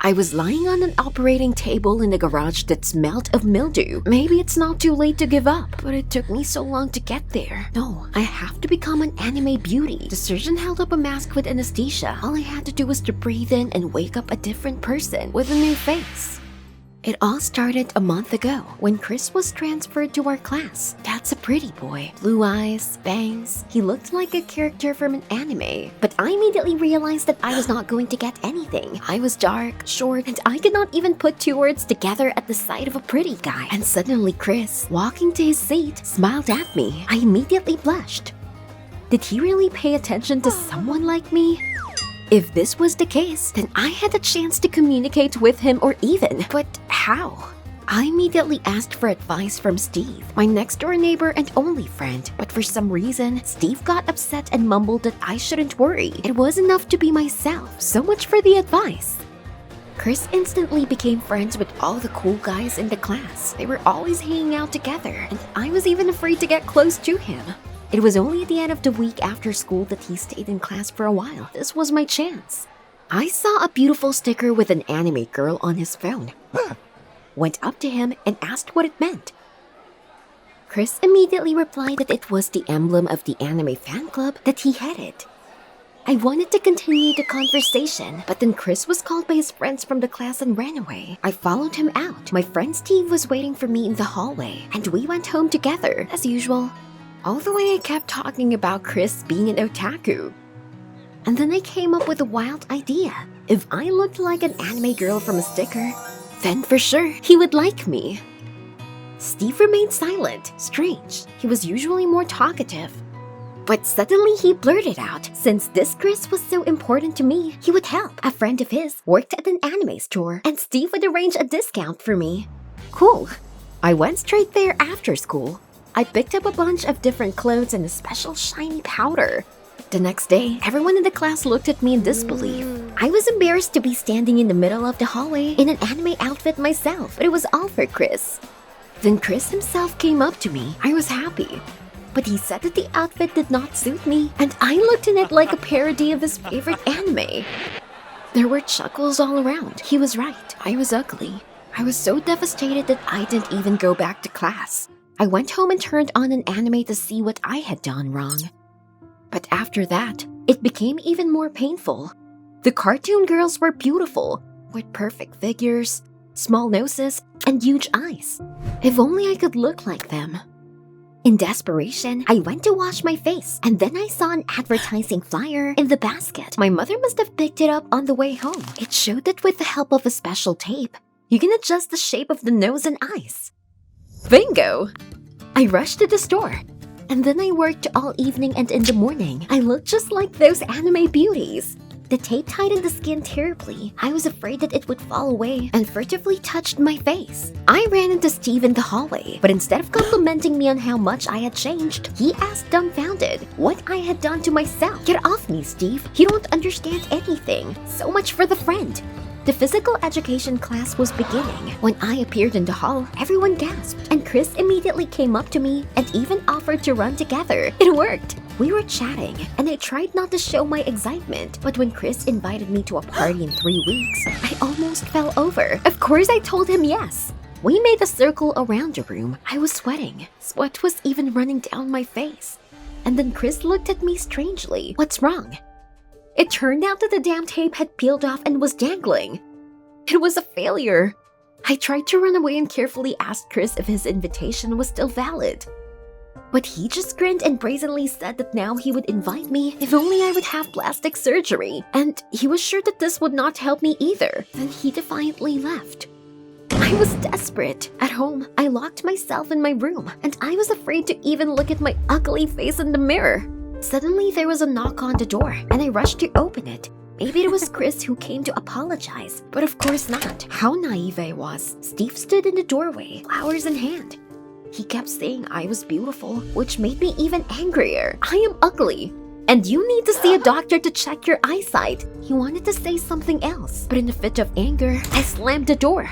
I was lying on an operating table in the garage that smelled of mildew. Maybe it's not too late to give up, but it took me so long to get there. No, I have to become an anime beauty. The surgeon held up a mask with anesthesia. All I had to do was to breathe in and wake up a different person with a new face. It all started a month ago when Chris was transferred to our class. That's a pretty boy. Blue eyes, bangs. He looked like a character from an anime. But I immediately realized that I was not going to get anything. I was dark, short, and I could not even put two words together at the sight of a pretty guy. And suddenly Chris, walking to his seat, smiled at me. I immediately blushed. Did he really pay attention to someone like me? If this was the case, then I had a chance to communicate with him or even. But how? I immediately asked for advice from Steve, my next-door neighbor and only friend. But for some reason, Steve got upset and mumbled that I shouldn't worry. It was enough to be myself. So much for the advice. Chris instantly became friends with all the cool guys in the class. They were always hanging out together, and I was even afraid to get close to him. It was only at the end of the week after school that he stayed in class for a while. This was my chance. I saw a beautiful sticker with an anime girl on his phone. Went up to him and asked what it meant. Chris immediately replied that it was the emblem of the anime fan club that he headed. I wanted to continue the conversation, but then Chris was called by his friends from the class and ran away. I followed him out. My friend Steve was waiting for me in the hallway, and we went home together, as usual. All the way I kept talking about Chris being an otaku. And then I came up with a wild idea. If I looked like an anime girl from a sticker, then for sure he would like me. Steve remained silent. Strange. He was usually more talkative. But suddenly he blurted out, since this Chris was so important to me, he would help. A friend of his worked at an anime store, and Steve would arrange a discount for me. Cool. I went straight there after school. I picked up a bunch of different clothes and a special shiny powder. The next day, everyone in the class looked at me in disbelief. I was embarrassed to be standing in the middle of the hallway in an anime outfit myself, but it was all for Chris. Then Chris himself came up to me. I was happy. But he said that the outfit did not suit me, and I looked in it like a parody of his favorite anime. There were chuckles all around. He was right. I was ugly. I was so devastated that I didn't even go back to class. I went home and turned on an anime to see what I had done wrong. But after that, it became even more painful. The cartoon girls were beautiful, with perfect figures, small noses, and huge eyes. If only I could look like them. In desperation, I went to wash my face, and then I saw an advertising flyer in the basket. My mother must have picked it up on the way home. It showed that with the help of a special tape, you can adjust the shape of the nose and eyes. Bingo! I rushed to the store, and then I worked all evening and in the morning. I looked just like those anime beauties. The tape tightened the skin terribly. I was afraid that it would fall away and furtively touched my face. I ran into Steve in the hallway, but instead of complimenting me on how much I had changed, he asked dumbfounded what I had done to myself. Get off me, Steve. You don't understand anything. So much for the friend. The physical education class was beginning. When I appeared in the hall, everyone gasped, and Chris immediately came up to me and even offered to run together. It worked! We were chatting, and I tried not to show my excitement, but when Chris invited me to a party in 3 weeks, I almost fell over. Of course I told him yes. We made a circle around the room. I was sweating. Sweat was even running down my face. And then Chris looked at me strangely. What's wrong? It turned out that the damn tape had peeled off and was dangling. It was a failure. I tried to run away and carefully asked Chris if his invitation was still valid. But he just grinned and brazenly said that now he would invite me if only I would have plastic surgery. And he was sure that this would not help me either. Then he defiantly left. I was desperate. At home, I locked myself in my room, and I was afraid to even look at my ugly face in the mirror. Suddenly, there was a knock on the door, and I rushed to open it. Maybe it was Chris who came to apologize, but of course not. How naive I was. Steve stood in the doorway, flowers in hand. He kept saying I was beautiful, which made me even angrier. I am ugly, and you need to see a doctor to check your eyesight. He wanted to say something else, but in a fit of anger, I slammed the door.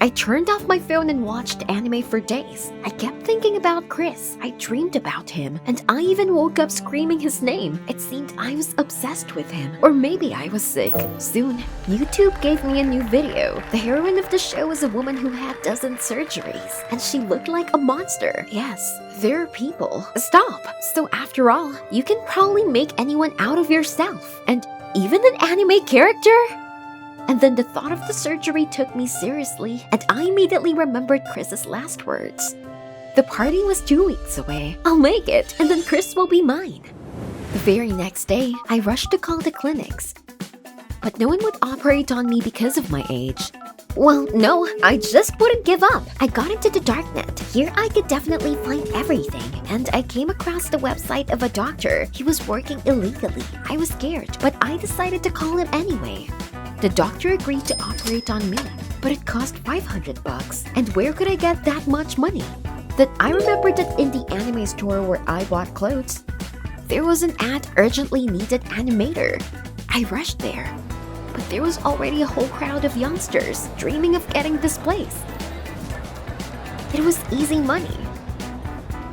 I turned off my phone and watched anime for days. I kept thinking about Chris. I dreamed about him, and I even woke up screaming his name. It seemed I was obsessed with him, or maybe I was sick. Soon, YouTube gave me a new video. The heroine of the show was a woman who had dozen surgeries, and she looked like a monster. Yes, there are people. Stop! So after all, you can probably make anyone out of yourself, and even an anime character? And then the thought of the surgery took me seriously, and I immediately remembered Chris's last words. The party was 2 weeks away. I'll make it, and then Chris will be mine. The very next day, I rushed to call the clinics. But no one would operate on me because of my age. Well, no, I just wouldn't give up. I got into the darknet. Here I could definitely find everything. And I came across the website of a doctor. He was working illegally. I was scared, but I decided to call him anyway. The doctor agreed to operate on me, but it cost $500, and where could I get that much money? Then I remembered that in the anime store where I bought clothes, there was an ad urgently needed animator. I rushed there, but there was already a whole crowd of youngsters dreaming of getting this place. It was easy money.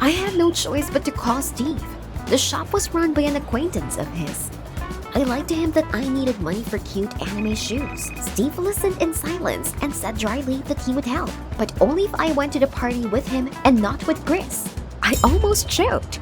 I had no choice but to call Steve. The shop was run by an acquaintance of his. I lied to him that I needed money for cute anime shoes. Steve listened in silence and said dryly that he would help, but only if I went to the party with him and not with Chris. I almost choked.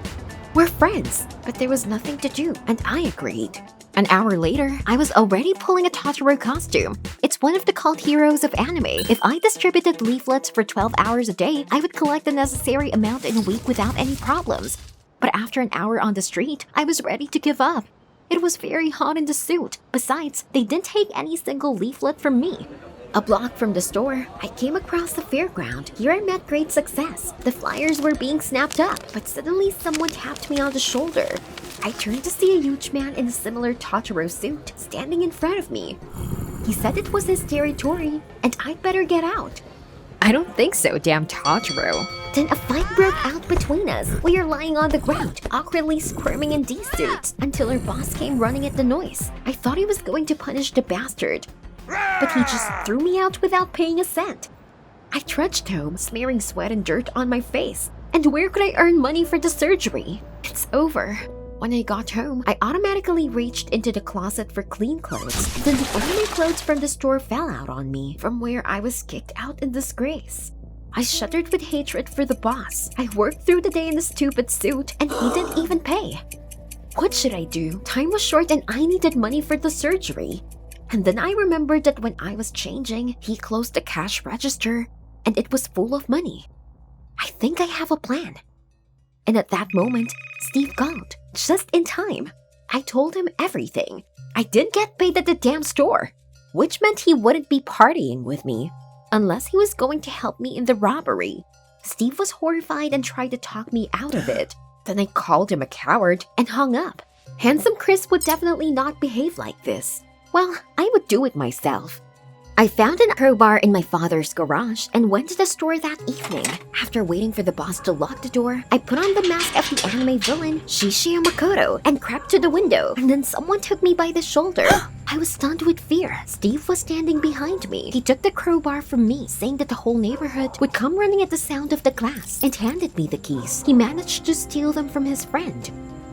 We're friends, but there was nothing to do, and I agreed. An hour later, I was already pulling a Totoro costume. It's one of the cult heroes of anime. If I distributed leaflets for 12 hours a day, I would collect the necessary amount in a week without any problems. But after an hour on the street, I was ready to give up. It was very hot in the suit. Besides, they didn't take any single leaflet from me. A block from the store, I came across the fairground. Here I met great success. The flyers were being snapped up, but suddenly someone tapped me on the shoulder. I turned to see a huge man in a similar Totoro suit standing in front of me. He said it was his territory, and I'd better get out. I don't think so, damn Totoro. Then a fight broke out between us. We were lying on the ground, awkwardly squirming in these suits, until our boss came running at the noise. I thought he was going to punish the bastard, but he just threw me out without paying a cent. I trudged home, smearing sweat and dirt on my face. And where could I earn money for the surgery? It's over. When I got home, I automatically reached into the closet for clean clothes. Then the only clothes from the store fell out on me, from where I was kicked out in disgrace. I shuddered with hatred for the boss. I worked through the day in a stupid suit, and he didn't even pay. What should I do? Time was short and I needed money for the surgery. And then I remembered that when I was changing, he closed the cash register, and it was full of money. I think I have a plan. And at that moment, Steve called, just in time. I told him everything. I didn't get paid at the damn store, which meant he wouldn't be partying with me, unless he was going to help me in the robbery. Steve was horrified and tried to talk me out of it. Then I called him a coward and hung up. Handsome Chris would definitely not behave like this. Well, I would do it myself. I found an crowbar in my father's garage and went to the store that evening. After waiting for the boss to lock the door, I put on the mask of the anime villain, Shishio Makoto, and crept to the window. And then someone took me by the shoulder. I was stunned with fear. Steve was standing behind me. He took the crowbar from me, saying that the whole neighborhood would come running at the sound of the glass, and handed me the keys. He managed to steal them from his friend.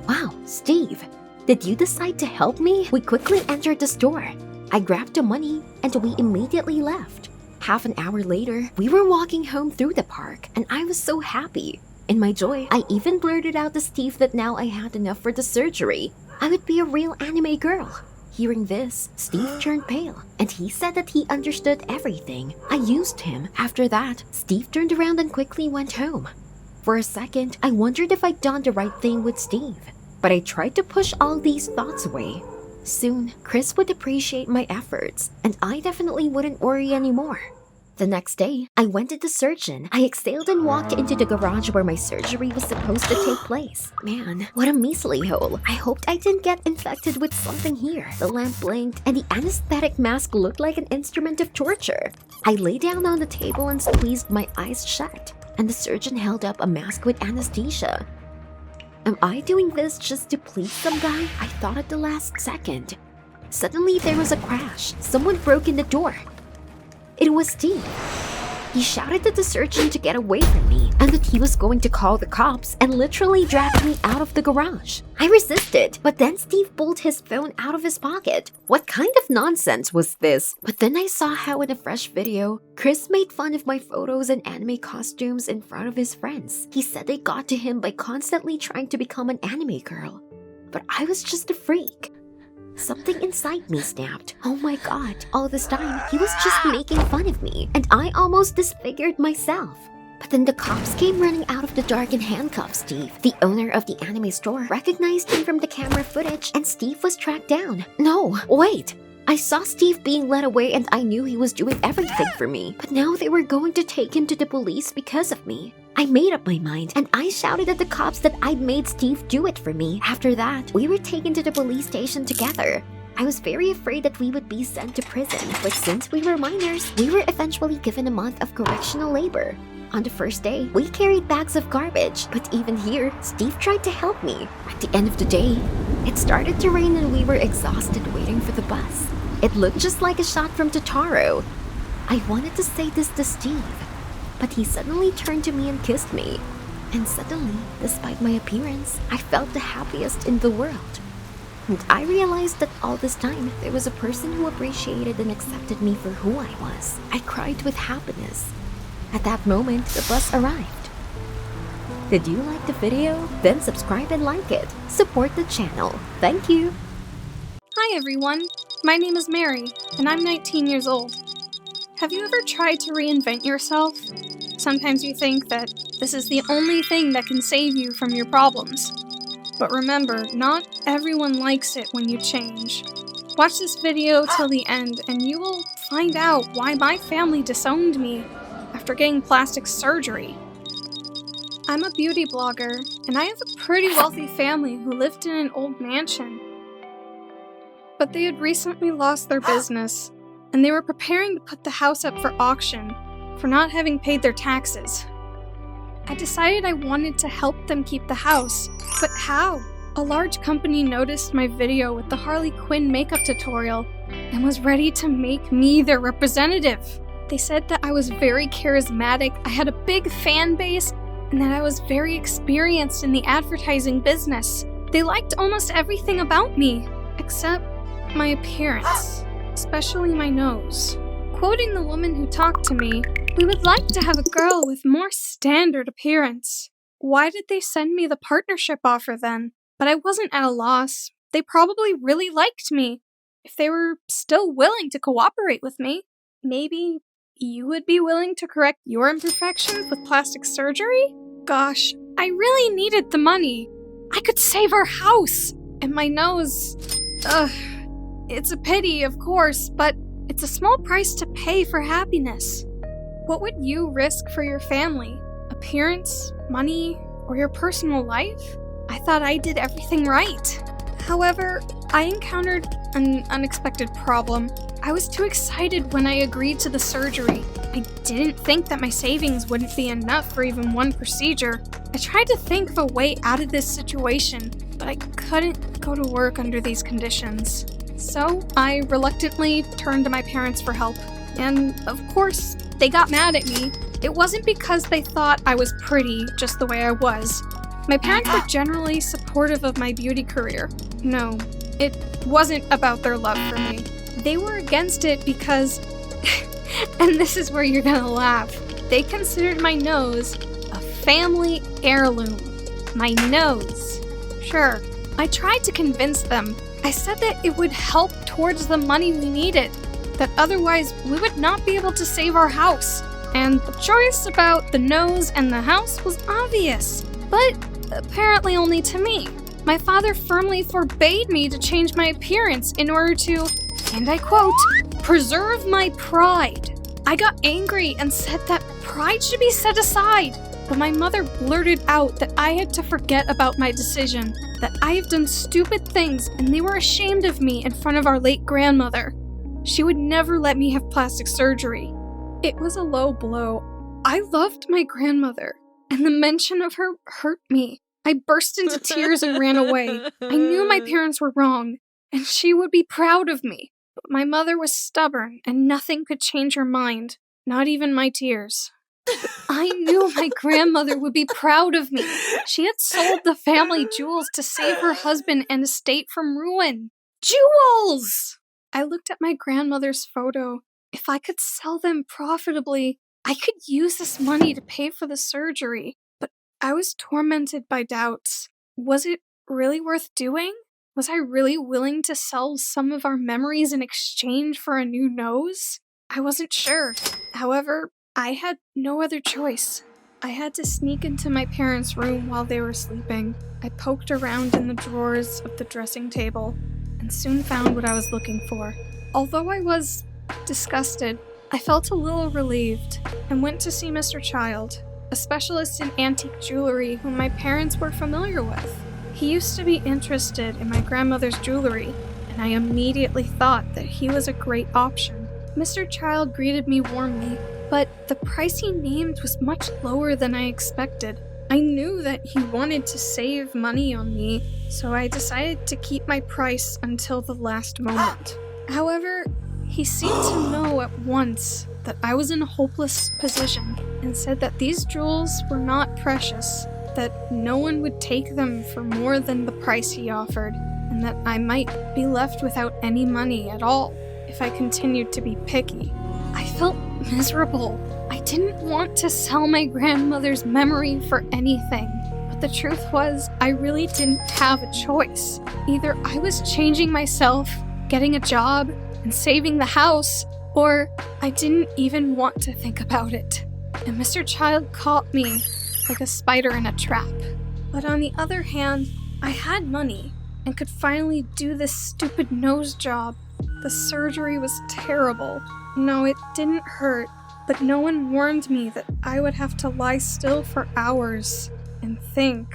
Wow, Steve, did you decide to help me? We quickly entered the store. I grabbed the money, and we immediately left. Half an hour later, we were walking home through the park, and I was so happy. In my joy, I even blurted out to Steve that now I had enough for the surgery. I would be a real anime girl. Hearing this, Steve turned pale, and he said that he understood everything. I used him. After that, Steve turned around and quickly went home. For a second, I wondered if I'd done the right thing with Steve, but I tried to push all these thoughts away. Soon, Chris would appreciate my efforts, and I definitely wouldn't worry anymore. The next day, I went to the surgeon. I exhaled and walked into the garage where my surgery was supposed to take place. Man, what a measly hole. I hoped I didn't get infected with something here. The lamp blinked, and the anesthetic mask looked like an instrument of torture. I lay down on the table and squeezed my eyes shut, and the surgeon held up a mask with anesthesia. Am I doing this just to please some guy? I thought at the last second. Suddenly there was a crash. Someone broke in the door. It was Steve. He shouted at the surgeon to get away from me and that he was going to call the cops and literally dragged me out of the garage. I resisted, but then Steve pulled his phone out of his pocket. What kind of nonsense was this? But then I saw how in a fresh video, Chris made fun of my photos and anime costumes in front of his friends. He said they got to him by constantly trying to become an anime girl. But I was just a freak. Something inside me snapped. Oh my god, all this time, he was just making fun of me, and I almost disfigured myself. But then the cops came running out of the dark and handcuffed Steve. The owner of the anime store recognized him from the camera footage, and Steve was tracked down. No, wait! I saw Steve being led away and I knew he was doing everything for me. But now they were going to take him to the police because of me. I made up my mind and I shouted at the cops that I'd made Steve do it for me. After that, we were taken to the police station together. I was very afraid that we would be sent to prison, but since we were minors, we were eventually given a month of correctional labor. On the first day, we carried bags of garbage, but even here, Steve tried to help me. At the end of the day, it started to rain and we were exhausted waiting for the bus. It looked just like a shot from Totoro. I wanted to say this to Steve, but he suddenly turned to me and kissed me. And suddenly, despite my appearance, I felt the happiest in the world. And I realized that all this time, there was a person who appreciated and accepted me for who I was. I cried with happiness. At that moment, the bus arrived. Did you like the video? Then subscribe and like it. Support the channel. Thank you. Hi everyone, my name is Mary, and I'm 19 years old. Have you ever tried to reinvent yourself? Sometimes you think that this is the only thing that can save you from your problems. But remember, not everyone likes it when you change. Watch this video till the end and you will find out why my family disowned me after getting plastic surgery. I'm a beauty blogger, and I have a pretty wealthy family who lived in an old mansion. But they had recently lost their business, and they were preparing to put the house up for auction for not having paid their taxes. I decided I wanted to help them keep the house, but how? A large company noticed my video with the Harley Quinn makeup tutorial and was ready to make me their representative. They said that I was very charismatic, I had a big fan base, and that I was very experienced in the advertising business. They liked almost everything about me, except my appearance, especially my nose. Quoting the woman who talked to me, "We would like to have a girl with more standard appearance." Why did they send me the partnership offer then? But I wasn't at a loss. They probably really liked me. If they were still willing to cooperate with me, maybe you would be willing to correct your imperfections with plastic surgery? Gosh, I really needed the money. I could save our house. And my nose... It's a pity, of course, but it's a small price to pay for happiness. What would you risk for your family? Appearance, money, or your personal life? I thought I did everything right. However, I encountered an unexpected problem. I was too excited when I agreed to the surgery. I didn't think that my savings wouldn't be enough for even one procedure. I tried to think of a way out of this situation, but I couldn't go to work under these conditions. So I reluctantly turned to my parents for help. And of course, they got mad at me. It wasn't because they thought I was pretty just the way I was. My parents were generally supportive of my beauty career. No, it wasn't about their love for me. They were against it because, and this is where you're gonna laugh, they considered my nose a family heirloom. My nose. Sure, I tried to convince them. I said that it would help towards the money we needed, that otherwise we would not be able to save our house. And the choice about the nose and the house was obvious, but apparently only to me. My father firmly forbade me to change my appearance in order to, and I quote, preserve my pride. I got angry and said that pride should be set aside, but my mother blurted out that I had to forget about my decision, that I have done stupid things and they were ashamed of me in front of our late grandmother. She would never let me have plastic surgery. It was a low blow. I loved my grandmother, and the mention of her hurt me. I burst into tears and ran away. I knew my parents were wrong, and she would be proud of me. But my mother was stubborn, and nothing could change her mind. not even my tears. I knew my grandmother would be proud of me. She had sold the family jewels to save her husband and estate from ruin. Jewels! I looked at my grandmother's photo. If I could sell them profitably, I could use this money to pay for the surgery. But I was tormented by doubts. Was it really worth doing? Was I really willing to sell some of our memories in exchange for a new nose? I wasn't sure. However, I had no other choice. I had to sneak into my parents' room while they were sleeping. I poked around in the drawers of the dressing table and soon found what I was looking for. Although I was disgusted, I felt a little relieved and went to see Mr. Child, a specialist in antique jewelry whom my parents were familiar with. He used to be interested in my grandmother's jewelry, and I immediately thought that he was a great option. Mr. Child greeted me warmly, but the price he named was much lower than I expected. I knew that he wanted to save money on me, so I decided to keep my price until the last moment. However, he seemed to know at once that I was in a hopeless position and said that these jewels were not precious, that no one would take them for more than the price he offered, and that I might be left without any money at all if I continued to be picky. I felt miserable. I didn't want to sell my grandmother's memory for anything. But the truth was, I really didn't have a choice. Either I was changing myself, getting a job, and saving the house, or I didn't even want to think about it. And Mr. Child caught me like a spider in a trap. But on the other hand, I had money and could finally do this stupid nose job. The surgery was terrible. No, it didn't hurt, but no one warned me that I would have to lie still for hours and think,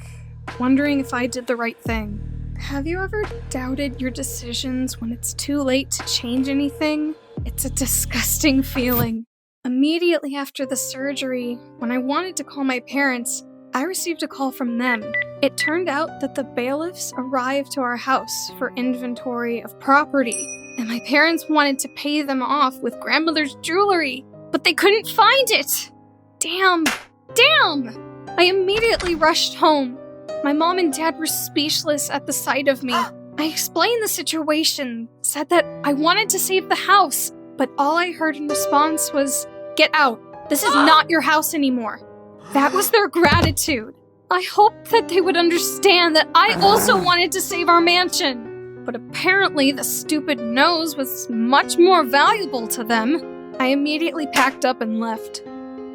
wondering if I did the right thing. Have you ever doubted your decisions when it's too late to change anything? It's a disgusting feeling. Immediately after the surgery, when I wanted to call my parents, I received a call from them. It turned out that the bailiffs arrived to our house for inventory of property, and my parents wanted to pay them off with grandmother's jewelry, but they couldn't find it! Damn! I immediately rushed home. My mom and dad were speechless at the sight of me. I explained the situation, said that I wanted to save the house, but all I heard in response was, "Get out. This is not your house anymore." That was their gratitude. I hoped that they would understand that I also wanted to save our mansion. But apparently the stupid nose was much more valuable to them. I immediately packed up and left.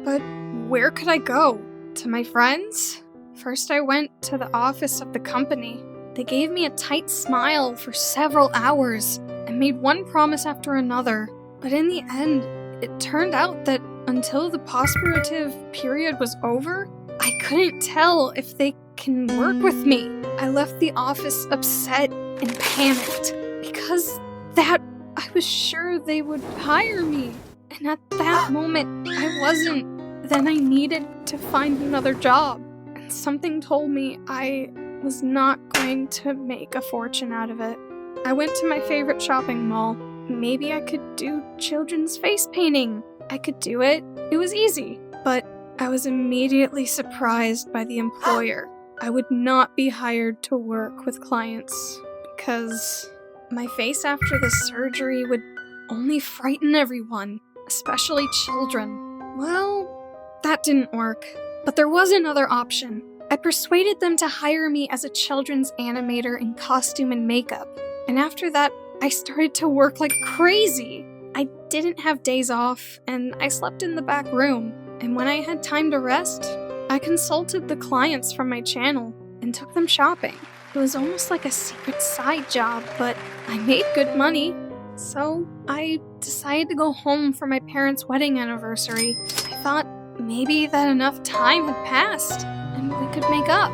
But where could I go? To my friends? First I went to the office of the company. They gave me a tight smile for several hours and made one promise after another. But in the end, it turned out that until the postoperative period was over, I couldn't tell if they can work with me. I left the office upset and panicked because I was sure they would hire me. And at that moment, I wasn't. Then I needed to find another job. And something told me I was not going to make a fortune out of it. I went to my favorite shopping mall. Maybe I could do children's face painting. I could do it. It was easy. But I was immediately surprised by the employer. I would not be hired to work with clients because my face after the surgery would only frighten everyone, especially children. Well, that didn't work. But there was another option. I persuaded them to hire me as a children's animator in costume and makeup. And after that, I started to work like crazy. I didn't have days off, and I slept in the back room. And when I had time to rest, I consulted the clients from my channel and took them shopping. It was almost like a secret side job, but I made good money. So I decided to go home for my parents' wedding anniversary. I thought maybe that enough time had passed and we could make up.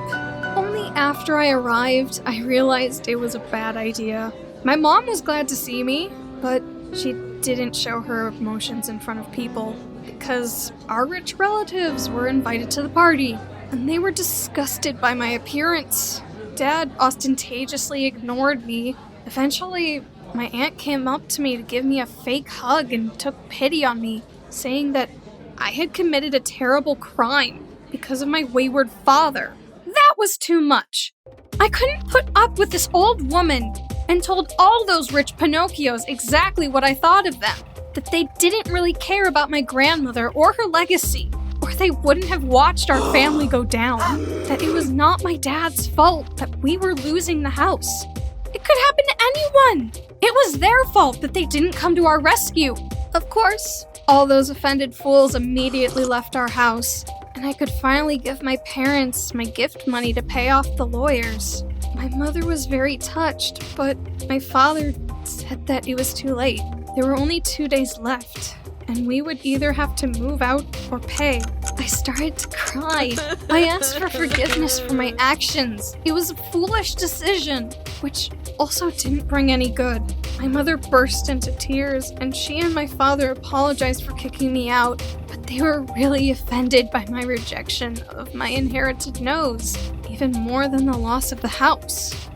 Only after I arrived, I realized it was a bad idea. My mom was glad to see me, but she didn't show her emotions in front of people because our rich relatives were invited to the party, and they were disgusted by my appearance. Dad ostentatiously ignored me. Eventually, my aunt came up to me to give me a fake hug and took pity on me. saying that I had committed a terrible crime because of my wayward father. That was too much. I couldn't put up with this old woman and told all those rich Pinocchios exactly what I thought of them, that they didn't really care about my grandmother or her legacy, or they wouldn't have watched our family go down, that it was not my dad's fault that we were losing the house. It could happen to anyone. It was their fault that they didn't come to our rescue. Of course, all those offended fools immediately left our house, and I could finally give my parents my gift money to pay off the lawyers. My mother was very touched, but my father said that it was too late. There were only 2 days left, and we would either have to move out or pay. I started to cry. I asked for forgiveness for my actions. It was a foolish decision, which also didn't bring any good. My mother burst into tears, and she and my father apologized for kicking me out, but they were really offended by my rejection of my inherited nose, even more than the loss of the house.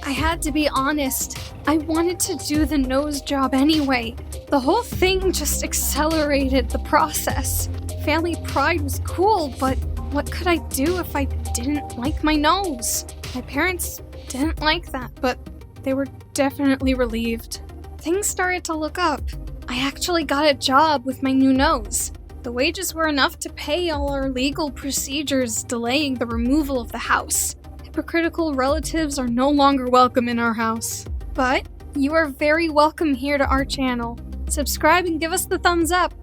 I had to be honest. I wanted to do the nose job anyway. The whole thing just accelerated the process. Family pride was cool, but what could I do if I didn't like my nose? My parents didn't like that, but they were definitely relieved. Things started to look up. I actually got a job with my new nose. The wages were enough to pay all our legal procedures delaying the removal of the house. Hypocritical relatives are no longer welcome in our house. But you are very welcome here to our channel. Subscribe and give us the thumbs up.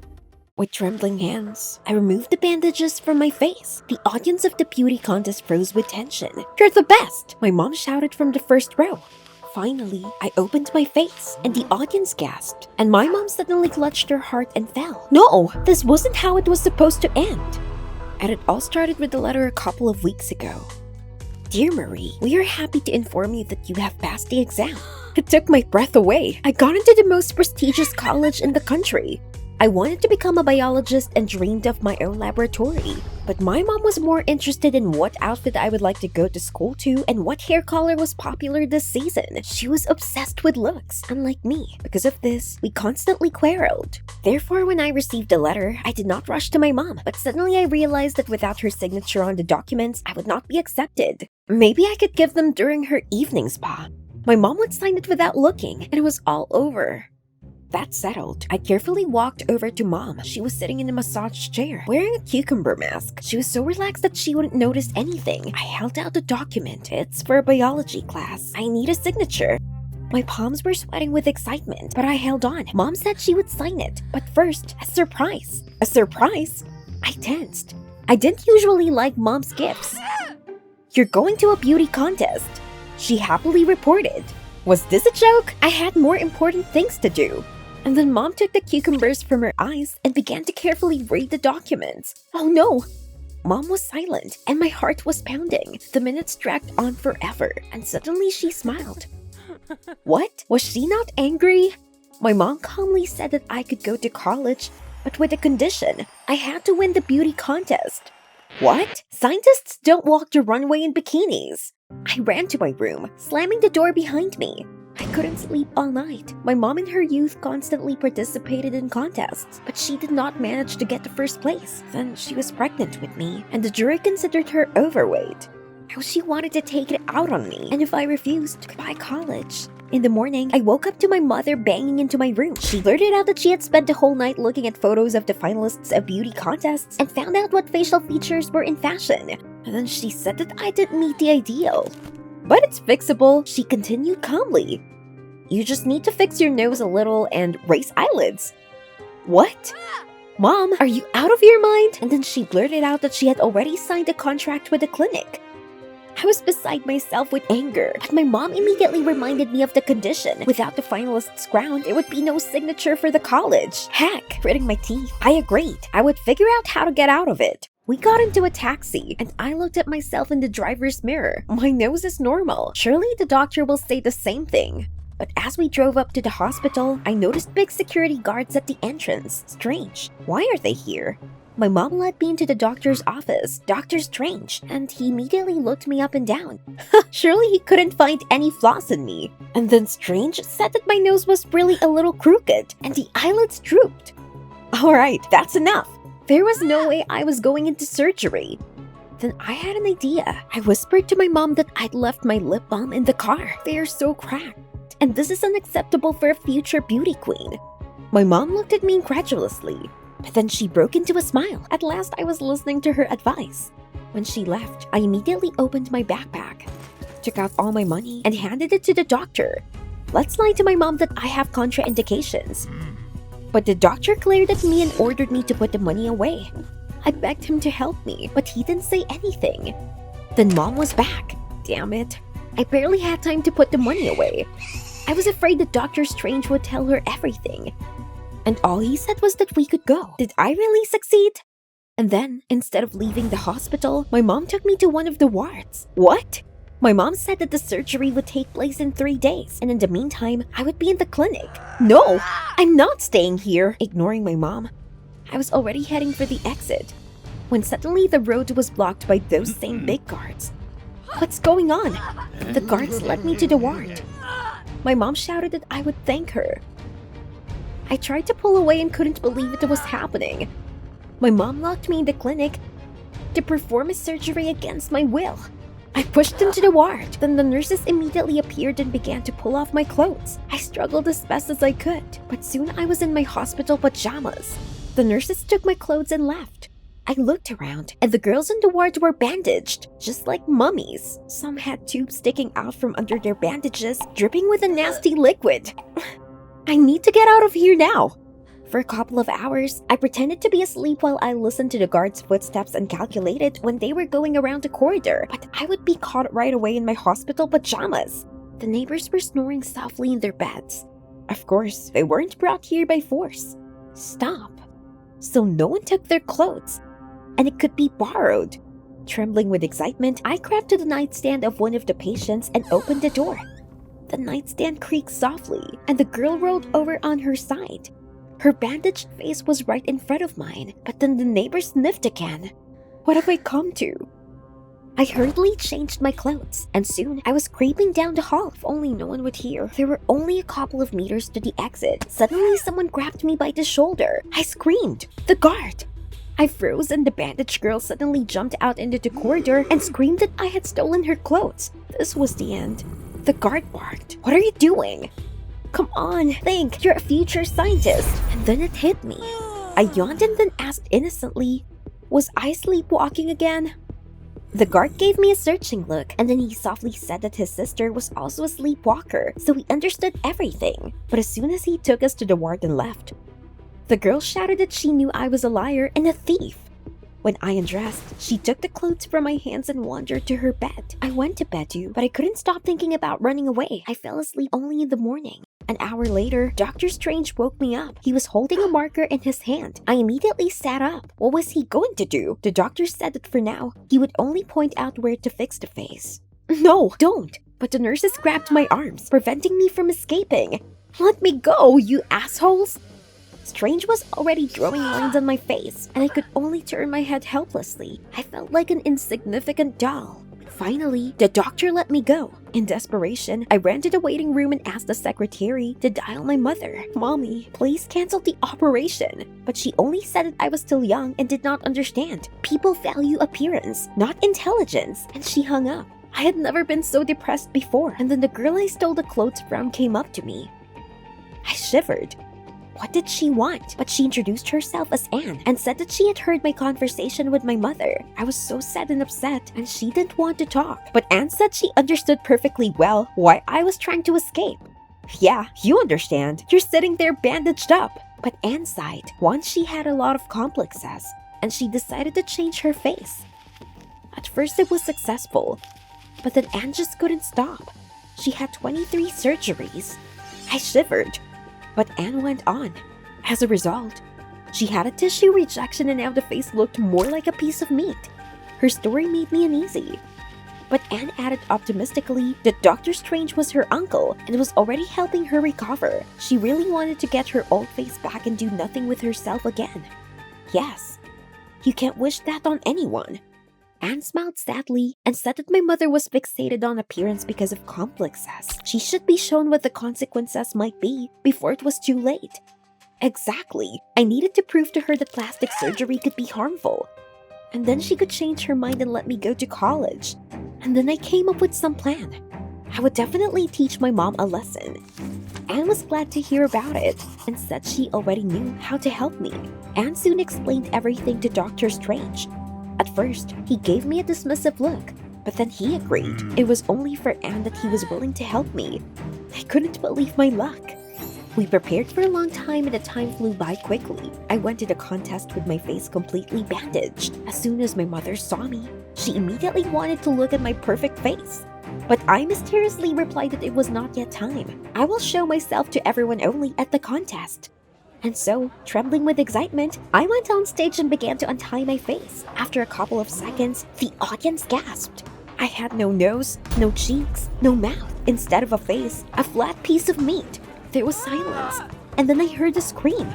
With trembling hands, I removed the bandages from my face. The audience of the beauty contest froze with tension. "You're the best!" my mom shouted from the first row. Finally, I opened my face, and the audience gasped, and my mom suddenly clutched her heart and fell. No, this wasn't how it was supposed to end. And it all started with a letter a couple of weeks ago. "Dear Marie, we are happy to inform you that you have passed the exam." It took my breath away. I got into the most prestigious college in the country. I wanted to become a biologist and dreamed of my own laboratory. But my mom was more interested in what outfit I would like to go to school to and what hair color was popular this season. She was obsessed with looks, unlike me. Because of this, we constantly quarreled. Therefore, when I received the letter, I did not rush to my mom. But suddenly I realized that without her signature on the documents, I would not be accepted. Maybe I could give them during her evening spa. My mom would sign it without looking, and it was all over. That settled, I carefully walked over to Mom. She was sitting in a massage chair, wearing a cucumber mask. She was so relaxed that she wouldn't notice anything. I held out the document. It's for a biology class. I need a signature. My palms were sweating with excitement, but I held on. Mom said she would sign it, but first, a surprise. A surprise? I tensed. I didn't usually like Mom's gifts. "You're going to a beauty contest," she happily reported. Was this a joke? I had more important things to do. And then Mom took the cucumbers from her eyes and began to carefully read the documents. Oh no! Mom was silent, and my heart was pounding. The minutes dragged on forever, and suddenly she smiled. What? Was she not angry? My mom calmly said that I could go to college, but with a condition. I had to win the beauty contest. What? Scientists don't walk the runway in bikinis. I ran to my room, slamming the door behind me. I couldn't sleep all night. My mom in her youth constantly participated in contests, but she did not manage to get the first place. Then she was pregnant with me, and the jury considered her overweight. How she wanted to take it out on me, and if I refused, goodbye college. In the morning, I woke up to my mother banging into my room. She blurted out that she had spent the whole night looking at photos of the finalists of beauty contests and found out what facial features were in fashion. And then she said that I didn't meet the ideal. But it's fixable, she continued calmly. You just need to fix your nose a little and raise eyelids. What? Mom, are you out of your mind? And then she blurted out that she had already signed a contract with the clinic. I was beside myself with anger, but my mom immediately reminded me of the condition. Without the finalist's crown, there would be no signature for the college. Heck, gritting my teeth, I agreed. I would figure out how to get out of it. We got into a taxi, and I looked at myself in the driver's mirror. My nose is normal. Surely the doctor will say the same thing. But as we drove up to the hospital, I noticed big security guards at the entrance. Strange. Why are they here? My mom led me into the doctor's office, Dr. Strange, and he immediately looked me up and down. Surely he couldn't find any flaws in me. And then Strange said that my nose was really a little crooked, and the eyelids drooped. Alright, that's enough. There was no way I was going into surgery. Then I had an idea. I whispered to my mom that I'd left my lip balm in the car. They are so cracked, and this is unacceptable for a future beauty queen. My mom looked at me incredulously, but then she broke into a smile. At last I was listening to her advice. When she left, I immediately opened my backpack, took out all my money, and handed it to the doctor. Let's lie to my mom that I have contraindications. But the doctor glared at me and ordered me to put the money away. I begged him to help me, but he didn't say anything. Then Mom was back. Damn it. I barely had time to put the money away. I was afraid that Dr. Strange would tell her everything. And all he said was that we could go. Did I really succeed? And then, instead of leaving the hospital, my mom took me to one of the wards. What? My mom said that the surgery would take place in 3 days, and in the meantime, I would be in the clinic. No, I'm not staying here. Ignoring my mom, I was already heading for the exit, when suddenly the road was blocked by those same big guards. What's going on? The guards led me to the ward. My mom shouted that I would thank her. I tried to pull away and couldn't believe it was happening. My mom locked me in the clinic to perform a surgery against my will. I pushed into the ward. Then the nurses immediately appeared and began to pull off my clothes. I struggled as best as I could, but soon I was in my hospital pajamas. The nurses took my clothes and left. I looked around, and the girls in the ward were bandaged, just like mummies. Some had tubes sticking out from under their bandages, dripping with a nasty liquid. I need to get out of here now. For a couple of hours, I pretended to be asleep while I listened to the guards' footsteps and calculated when they were going around the corridor, but I would be caught right away in my hospital pajamas. The neighbors were snoring softly in their beds. Of course, they weren't brought here by force. Stop. So no one took their clothes, and it could be borrowed. Trembling with excitement, I crept to the nightstand of one of the patients and opened the door. The nightstand creaked softly, and the girl rolled over on her side. Her bandaged face was right in front of mine, but then the neighbor sniffed again. What have I come to? I hurriedly changed my clothes, and soon I was creeping down the hall if only no one would hear. There were only a couple of meters to the exit. Suddenly, someone grabbed me by the shoulder. I screamed. The guard! I froze, and the bandaged girl suddenly jumped out into the corridor and screamed that I had stolen her clothes. This was the end. The guard barked. What are you doing? Come on, think. You're a future scientist. And then it hit me. I yawned and then asked innocently, was I sleepwalking again? The guard gave me a searching look, and then he softly said that his sister was also a sleepwalker, so we understood everything. But as soon as he took us to the ward and left, the girl shouted that she knew I was a liar and a thief. When I undressed, she took the clothes from my hands and wandered to her bed. I went to bed too, but I couldn't stop thinking about running away. I fell asleep only in the morning. An hour later, Dr. Strange woke me up. He was holding a marker in his hand. I immediately sat up. What was he going to do? The doctor said that for now, he would only point out where to fix the face. No, don't! But the nurses grabbed my arms, preventing me from escaping. Let me go, you assholes! Strange was already drawing lines on my face, and I could only turn my head helplessly. I felt like an insignificant doll. Finally, the doctor let me go. In desperation, I ran to the waiting room and asked the secretary to dial my mother. Mommy, please cancel the operation. But she only said that I was still young and did not understand. People value appearance, not intelligence. And she hung up. I had never been so depressed before, and then the girl I stole the clothes from came up to me. I shivered. What did she want? But she introduced herself as Anne and said that she had heard my conversation with my mother. I was so sad and upset, and she didn't want to talk. But Anne said she understood perfectly well why I was trying to escape. Yeah, you understand. You're sitting there bandaged up. But Anne sighed. Once she had a lot of complexes, and she decided to change her face. At first it was successful, but then Anne just couldn't stop. She had 23 surgeries. I shivered. But Anne went on. As a result, she had a tissue rejection and now the face looked more like a piece of meat. Her story made me uneasy. But Anne added optimistically that Dr. Strange was her uncle and was already helping her recover. She really wanted to get her old face back and do nothing with herself again. Yes, you can't wish that on anyone. Anne smiled sadly and said that my mother was fixated on appearance because of complexes. She should be shown what the consequences might be before it was too late. Exactly. I needed to prove to her that plastic surgery could be harmful. And then she could change her mind and let me go to college. And then I came up with some plan. I would definitely teach my mom a lesson. Anne was glad to hear about it and said she already knew how to help me. Anne soon explained everything to Dr. Strange. At first, he gave me a dismissive look, but then he agreed it was only for Anne that he was willing to help me. I couldn't believe my luck. We prepared for a long time and the time flew by quickly. I went to the contest with my face completely bandaged. As soon as my mother saw me, she immediately wanted to look at my perfect face. But I mysteriously replied that it was not yet time. I will show myself to everyone only at the contest. And so, trembling with excitement, I went on stage and began to untie my face. After a couple of seconds, the audience gasped. I had no nose, no cheeks, no mouth. Instead of a face, a flat piece of meat. There was silence, and then I heard a scream.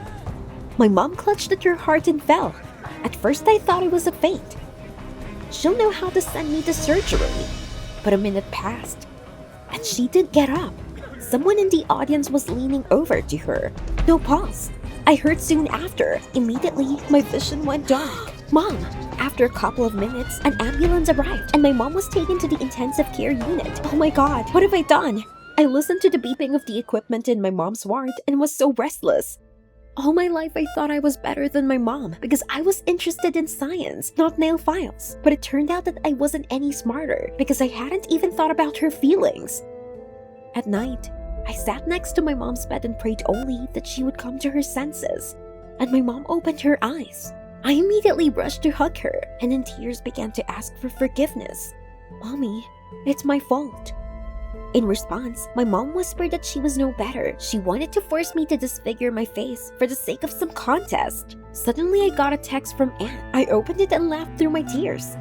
My mom clutched at her heart and fell. At first I thought it was a faint. She'll know how to send me to surgery. But a minute passed, and she didn't get up. Someone in the audience was leaning over to her. No pause. I heard soon after. Immediately, my vision went dark. Mom! After a couple of minutes, an ambulance arrived, and my mom was taken to the intensive care unit. Oh my god, what have I done? I listened to the beeping of the equipment in my mom's ward and was so restless. All my life I thought I was better than my mom because I was interested in science, not nail files. But it turned out that I wasn't any smarter because I hadn't even thought about her feelings. At night, I sat next to my mom's bed and prayed only that she would come to her senses. And my mom opened her eyes. I immediately rushed to hug her and in tears began to ask for forgiveness. Mommy, it's my fault. In response, my mom whispered that she was no better. She wanted to force me to disfigure my face for the sake of some contest. Suddenly, I got a text from Anne. I opened it and laughed through my tears.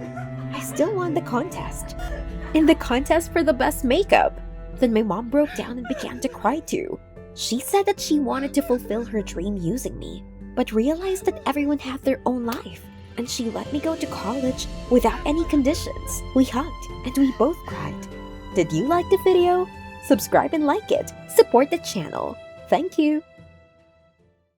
I still won the contest. In the contest for the best makeup. Then my mom broke down and began to cry too. She said that she wanted to fulfill her dream using me, but realized that everyone had their own life. And she let me go to college without any conditions. We hugged and we both cried. Did you like the video? Subscribe and like it. Support the channel. Thank you.